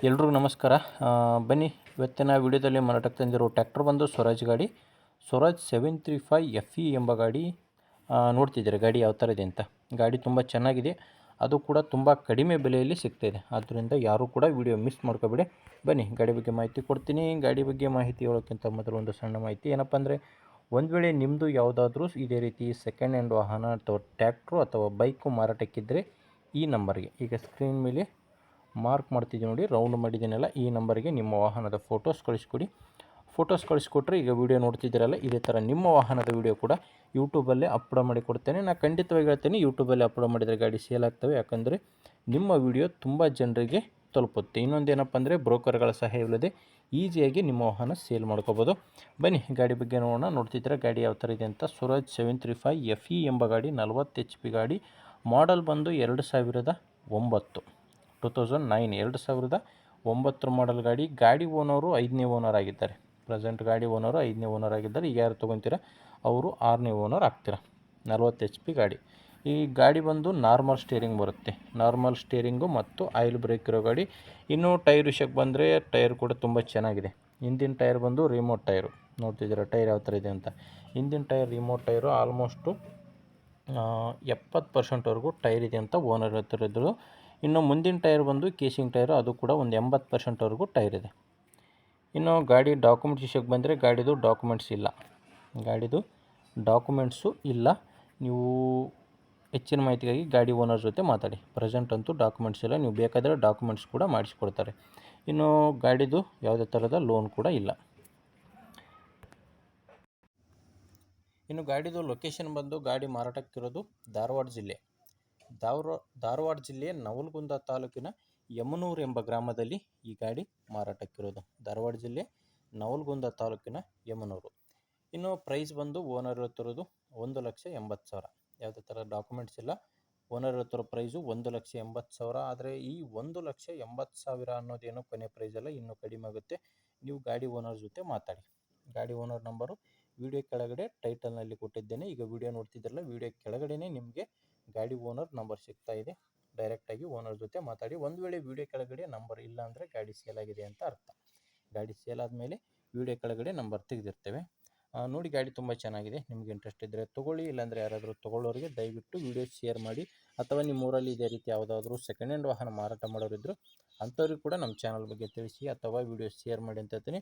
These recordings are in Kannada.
ಎಲ್ರಿಗೂ ನಮಸ್ಕಾರ. ಬನ್ನಿ ಇವತ್ತಿನ ವಿಡಿಯೋದಲ್ಲಿ ಮಾರಾಟಕ್ಕೆ ತಂದಿರೋ ಟ್ರ್ಯಾಕ್ಟರ್ ಬಂದು ಸ್ವರಾಜ್ ಗಾಡಿ. ಸ್ವರಾಜ್ 735 FE ಎಂಬ ಗಾಡಿ ನೋಡ್ತಿದ್ದಾರೆ. ಗಾಡಿ ಯಾವ ಥರ ಇದೆ ಅಂತ. ಗಾಡಿ ತುಂಬ ಚೆನ್ನಾಗಿದೆ, ಅದು ಕೂಡ ತುಂಬ ಕಡಿಮೆ ಬೆಲೆಯಲ್ಲಿ ಸಿಗ್ತಾಯಿದೆ. ಆದ್ದರಿಂದ ಯಾರೂ ಕೂಡ ವಿಡಿಯೋ ಮಿಸ್ ಮಾಡ್ಕೋಬೇಡಿ. ಬನ್ನಿ ಗಾಡಿ ಬಗ್ಗೆ ಮಾಹಿತಿ ಕೊಡ್ತೀನಿ. ಗಾಡಿ ಬಗ್ಗೆ ಮಾಹಿತಿ ಹೇಳೋಕ್ಕಿಂತ ಮೊದಲು ಒಂದು ಸಣ್ಣ ಮಾಹಿತಿ ಏನಪ್ಪ ಅಂದರೆ, ಒಂದು ವೇಳೆ ನಿಮ್ಮದು ಯಾವುದಾದ್ರೂ ಇದೇ ರೀತಿ ಸೆಕೆಂಡ್ ಹ್ಯಾಂಡ್ ವಾಹನ ಅಥವಾ ಟ್ರ್ಯಾಕ್ಟ್ರು ಅಥವಾ ಬೈಕು ಮಾರಾಟಕ್ಕಿದ್ದರೆ ಈ ನಂಬರ್ಗೆ, ಈಗ ಸ್ಕ್ರೀನ್ ಮೇಲೆ ಮಾರ್ಕ್ ಮಾಡ್ತಿದ್ದೀವಿ ನೋಡಿ, ರೌಂಡ್ ಮಾಡಿದ್ದೀನಲ್ಲ, ಈ ನಂಬರ್ಗೆ ನಿಮ್ಮ ವಾಹನದ ಫೋಟೋಸ್ ಕಳಿಸ್ಕೊಡಿ. ಫೋಟೋಸ್ ಕಳಿಸ್ಕೊಟ್ರೆ ಈಗ ವಿಡಿಯೋ ನೋಡ್ತಿದ್ದೀರಲ್ಲ, ಇದೇ ಥರ ನಿಮ್ಮ ವಾಹನದ ವಿಡಿಯೋ ಕೂಡ ಯೂಟ್ಯೂಬಲ್ಲೇ ಅಪ್ಲೋಡ್ ಮಾಡಿ ಕೊಡ್ತೇನೆ. ನಾನು ಖಂಡಿತವಾಗಿ ಹೇಳ್ತೇನೆ, ಯೂಟ್ಯೂಬಲ್ಲಿ ಅಪ್ಲೋಡ್ ಮಾಡಿದರೆ ಗಾಡಿ ಸೇಲ್ ಆಗ್ತವೆ. ಯಾಕಂದರೆ ನಿಮ್ಮ ವಿಡಿಯೋ ತುಂಬ ಜನರಿಗೆ ತಲುಪುತ್ತೆ. ಇನ್ನೊಂದೇನಪ್ಪ ಅಂದರೆ, ಬ್ರೋಕರ್ಗಳ ಸಹಾಯವಿಲ್ಲದೆ ಈಸಿಯಾಗಿ ನಿಮ್ಮ ವಾಹನ ಸೇಲ್ ಮಾಡ್ಕೋಬೋದು. ಬನ್ನಿ ಗಾಡಿ ಬಗ್ಗೆ ನೋಡೋಣ. ನೋಡ್ತಿದ್ದೀರಾ ಗಾಡಿ ಯಾವ ಥರ ಇದೆ ಅಂತ. ಸ್ವರಾಜ್ 735 FE ಎಂಬ ಗಾಡಿ 40 HP ಗಾಡಿ. ಮಾಡಲ್ ಬಂದು 2009, 2009 ಮಾಡಲ್ ಗಾಡಿ. ಗಾಡಿ ಓನರು 5ನೇ ಓನರ್ ಆಗಿದ್ದಾರೆ. ಪ್ರೆಸೆಂಟ್ ಗಾಡಿ ಓನರು 5ನೇ ಓನರ್ ಆಗಿದ್ದಾರೆ. ಈಗ ಯಾರು ತೊಗೊತೀರಾ ಅವರು 6ನೇ ಓನರ್ ಆಗ್ತೀರಾ. 40 HP ಗಾಡಿ. ಈ ಗಾಡಿ ಬಂದು ನಾರ್ಮಲ್ ಸ್ಟೇರಿಂಗ್ ಬರುತ್ತೆ. ನಾರ್ಮಲ್ ಸ್ಟೇರಿಂಗು ಮತ್ತು ಆಯಿಲ್ ಬ್ರೇಕ್ ಇರೋ ಗಾಡಿ. ಇನ್ನು ಟೈರ್ ವಿಷಯಕ್ಕೆ ಬಂದರೆ, ಟೈರ್ ಕೂಡ ತುಂಬ ಚೆನ್ನಾಗಿದೆ. ಹಿಂದಿನ ಟೈರ್ ಬಂದು ರಿಮೋಟ್ ಟೈರು. ನೋಡ್ತಿದ್ದೀರಾ ಟೈರ್ ಯಾವ ಥರ ಇದೆ ಅಂತ. ಹಿಂದಿನ tyre remote tyre. Almost 70% tyre ಇದೆ ಅಂತ ಓನರ್ ಹೇಳ್ತಿರೋದು. ಇನ್ನು ಮುಂದಿನ ಟೈರ್ ಬಂದು ಕೇಸಿಂಗ್ ಟೈರು, ಅದು ಕೂಡ ಒಂದು 80% ಟೈರ್ ಇದೆ. ಇನ್ನು ಗಾಡಿ ಡಾಕ್ಯುಮೆಂಟ್ಸ್ ವಿಷಯಕ್ಕೆ ಬಂದರೆ, ಗಾಡಿದು ಡಾಕ್ಯುಮೆಂಟ್ಸ್ ಇಲ್ಲ. ನೀವು ಹೆಚ್ಚಿನ ಮಾಹಿತಿಗಾಗಿ ಗಾಡಿ ಓನರ್ ಜೊತೆ ಮಾತಾಡಿ. ಪ್ರೆಸೆಂಟ್ ಅಂತೂ ಡಾಕ್ಯುಮೆಂಟ್ಸ್ ಇಲ್ಲ. ನೀವು ಬೇಕಾದರೆ ಡಾಕ್ಯುಮೆಂಟ್ಸ್ ಕೂಡ ಮಾಡಿಸ್ಕೊಡ್ತಾರೆ. ಇನ್ನು ಗಾಡಿದು ಯಾವುದೇ ಥರದ ಲೋನ್ ಕೂಡ ಇಲ್ಲ. ಇನ್ನು ಗಾಡಿದು ಲೊಕೇಶನ್ ಬಂದು, ಗಾಡಿ ಮಾರಾಟಕ್ಕಿರೋದು ಧಾರವಾಡ ಜಿಲ್ಲೆಯ ನವಲಗುಂದ ತಾಲೂಕಿನ ಯಮನೂರು ಎಂಬ ಗ್ರಾಮದಲ್ಲಿ ಈ ಗಾಡಿ ಮಾರಾಟಕ್ಕಿರೋದು. ಧಾರವಾಡ ಜಿಲ್ಲೆ ನವಲಗುಂದ ತಾಲೂಕಿನ ಯಮನೂರು. ಇನ್ನು ಪ್ರೈಸ್ ಬಂದು ಓನರ್ ಹೇಳ್ತಿರೋದು 1,80,000. ಯಾವುದೇ ಥರ ಡಾಕ್ಯುಮೆಂಟ್ಸ್ ಇಲ್ಲ. ಓನರ್ ಹೇಳ್ತಿರೋ ಪ್ರೈಸು 1,80,000. ಆದರೆ ಈ 1,80,000 ಅನ್ನೋದೇನೋ ಕೊನೆ ಪ್ರೈಸ್ ಅಲ್ಲ, ಇನ್ನೂ ಕಡಿಮೆ ಆಗುತ್ತೆ. ನೀವು ಗಾಡಿ ಓನರ್ ಜೊತೆ ಮಾತಾಡಿ. ಗಾಡಿ ಓನರ್ ನಂಬರು ವಿಡಿಯೋ ಕೆಳಗಡೆ ಟೈಟಲ್ನಲ್ಲಿ ಕೊಟ್ಟಿದ್ದೇನೆ. ಈಗ ವಿಡಿಯೋ ನೋಡ್ತಿದ್ರಲ್ಲ, ವಿಡಿಯೋ ಕೆಳಗಡೆನೇ ನಿಮಗೆ ಗಾಡಿ ಓನರ್ ನಂಬರ್ ಸಿಗ್ತಾ ಇದೆ. ಡೈರೆಕ್ಟಾಗಿ ಓನರ್ ಜೊತೆ ಮಾತಾಡಿ. ಒಂದು ವೇಳೆ ವಿಡಿಯೋ ಕೆಳಗಡೆ ನಂಬರ್ ಇಲ್ಲ ಅಂದರೆ ಗಾಡಿ ಸೇಲ್ ಆಗಿದೆ ಅಂತ ಅರ್ಥ. ಗಾಡಿ ಸೇಲ್ ಆದಮೇಲೆ ವಿಡಿಯೋ ಕೆಳಗಡೆ ನಂಬರ್ ತೆಗೆದಿರ್ತೇವೆ. ನೋಡಿ, ಗಾಡಿ ತುಂಬ ಚೆನ್ನಾಗಿದೆ. ನಿಮಗೆ ಇಂಟ್ರೆಸ್ಟ್ ಇದ್ದರೆ ತೊಗೊಳ್ಳಿ. ಇಲ್ಲಾಂದರೆ ಯಾರಾದರೂ ತೊಗೊಳ್ಳೋರಿಗೆ ದಯವಿಟ್ಟು ವಿಡಿಯೋ ಶೇರ್ ಮಾಡಿ. ಅಥವಾ ನಿಮ್ಮ ಊರಲ್ಲಿ ಇದೇ ರೀತಿ ಯಾವುದಾದ್ರೂ ಸೆಕೆಂಡ್ ಹ್ಯಾಂಡ್ ವಾಹನ ಮಾರಾಟ ಮಾಡೋರಿದ್ದರು ಅಂಥವ್ರಿಗೆ ಕೂಡ ನಮ್ಮ ಚಾನಲ್ ಬಗ್ಗೆ ತಿಳಿಸಿ ಅಥವಾ ವಿಡಿಯೋ ಶೇರ್ ಮಾಡಿ ಅಂತ ಹೇಳ್ತೀನಿ.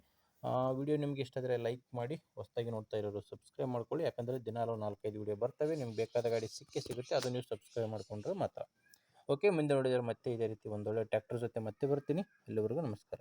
ವಿಡಿಯೋ ನಿಮಗೆ ಇಷ್ಟ ಆದರೆ ಲೈಕ್ ಮಾಡಿ. ಹೊಸದಾಗಿ ನೋಡ್ತಾ ಇರೋರು ಸಬ್ಸ್ಕ್ರೈಬ್ ಮಾಡ್ಕೊಳ್ಳಿ. ಯಾಕಂದರೆ ದಿನಾಲು 4-5 ವಿಡಿಯೋ ಬರ್ತವೆ. ನಿಮ್ಗೆ ಬೇಕಾದ ಗಾಡಿ ಸಿಗುತ್ತೆ. ಅದು ನೀವು ಸಬ್ಸ್ಕ್ರೈಬ್ ಮಾಡಿಕೊಂಡ್ರೆ ಮಾತ್ರ. ಓಕೆ, ಮುಂದೆ ನೋಡಿದರೆ ಮತ್ತೆ ಇದೇ ರೀತಿ ಒಂದೊಳ್ಳೆ ಟ್ರ್ಯಾಕ್ಟರ್ ಜೊತೆ ಮತ್ತೆ ಬರ್ತೀನಿ. ಇಲ್ಲಿವರೆಗೂ ನಮಸ್ಕಾರ.